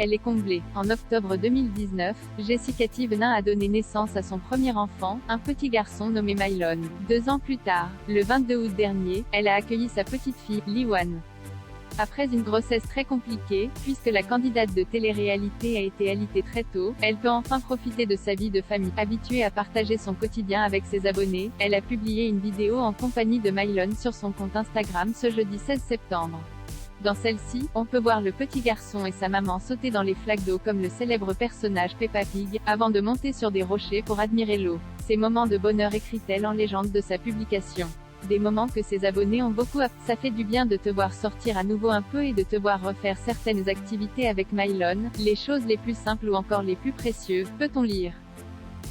elle est comblée. En octobre 2019, Jessica Thibenin a donné naissance à son premier enfant, un petit garçon nommé Mylon. 2 ans plus tard, le 22 août dernier, elle a accueilli sa petite fille, Liwan. Après une grossesse très compliquée, puisque la candidate de télé-réalité a été alitée très tôt, elle peut enfin profiter de sa vie de famille. Habituée à partager son quotidien avec ses abonnés, elle a publié une vidéo en compagnie de Mylon sur son compte Instagram ce jeudi 16 septembre. Dans celle-ci, on peut voir le petit garçon et sa maman sauter dans les flaques d'eau comme le célèbre personnage Peppa Pig, avant de monter sur des rochers pour admirer l'eau. Ces moments de bonheur, écrit-elle en légende de sa publication. Des moments que ses abonnés ont beaucoup appréciés. Ça fait du bien de te voir sortir à nouveau un peu et de te voir refaire certaines activités avec Mylon, les choses les plus simples ou encore les plus précieuses, peut-on lire.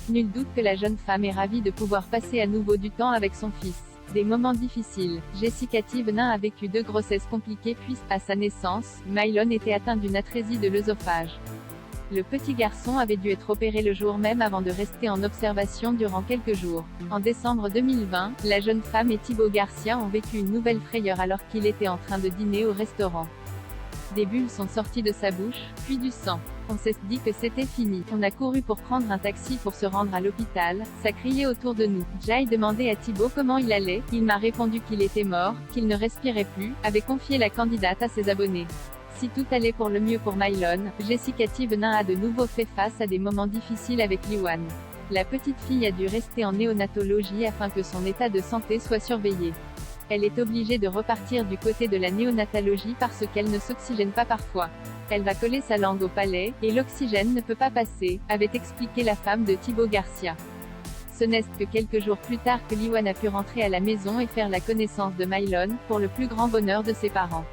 Nul doute que la jeune femme est ravie de pouvoir passer à nouveau du temps avec son fils. Des moments difficiles. Jessica Thibenin a vécu 2 grossesses compliquées puis, à sa naissance, Mylon était atteint d'une atrésie de l'œsophage. Le petit garçon avait dû être opéré le jour même avant de rester en observation durant quelques jours. En décembre 2020, la jeune femme et Thibaut Garcia ont vécu une nouvelle frayeur alors qu'il était en train de dîner au restaurant. Des bulles sont sorties de sa bouche, puis du sang. On s'est dit que c'était fini. On a couru pour prendre un taxi pour se rendre à l'hôpital, ça criait autour de nous. J'ai demandé à Thibaut comment il allait, il m'a répondu qu'il était mort, qu'il ne respirait plus, avait confié la candidate à ses abonnés. Si tout allait pour le mieux pour Mylon, Jessica Thibenin a de nouveau fait face à des moments difficiles avec Liwan. La petite fille a dû rester en néonatologie afin que son état de santé soit surveillé. Elle est obligée de repartir du côté de la néonatologie parce qu'elle ne s'oxygène pas parfois. Elle va coller sa langue au palais, et l'oxygène ne peut pas passer, avait expliqué la femme de Thibaut Garcia. Ce n'est que quelques jours plus tard que Liwan a pu rentrer à la maison et faire la connaissance de Mylon, pour le plus grand bonheur de ses parents.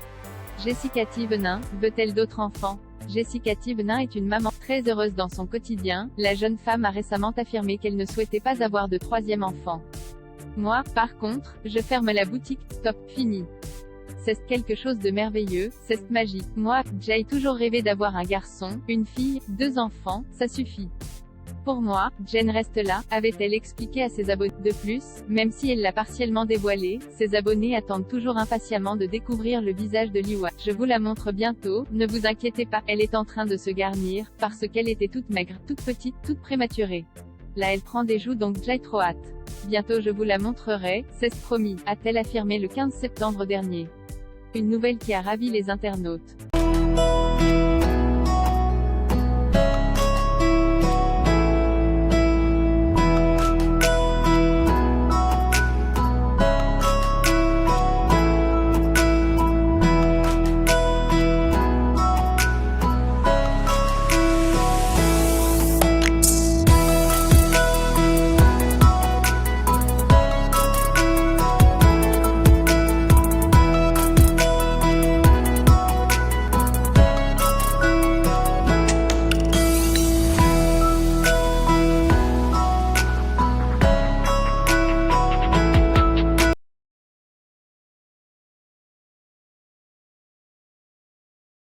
Jessica Thibenin, veut-elle d'autres enfants? Jessica Thibenin est une maman, très heureuse dans son quotidien. La jeune femme a récemment affirmé qu'elle ne souhaitait pas avoir de 3e enfant. Moi, par contre, je ferme la boutique, stop, fini. C'est quelque chose de merveilleux, c'est magique. Moi, j'ai toujours rêvé d'avoir un garçon, une fille, 2 enfants, ça suffit. Pour moi, Jen reste là, avait-elle expliqué à ses abonnés. De plus, même si elle l'a partiellement dévoilé, ses abonnés attendent toujours impatiemment de découvrir le visage de Liwan. Je vous la montre bientôt, ne vous inquiétez pas, elle est en train de se garnir, parce qu'elle était toute maigre, toute petite, toute prématurée. Là elle prend des joues donc j'ai trop hâte. Bientôt je vous la montrerai, c'est promis, a-t-elle affirmé le 15 septembre dernier. Une nouvelle qui a ravi les internautes.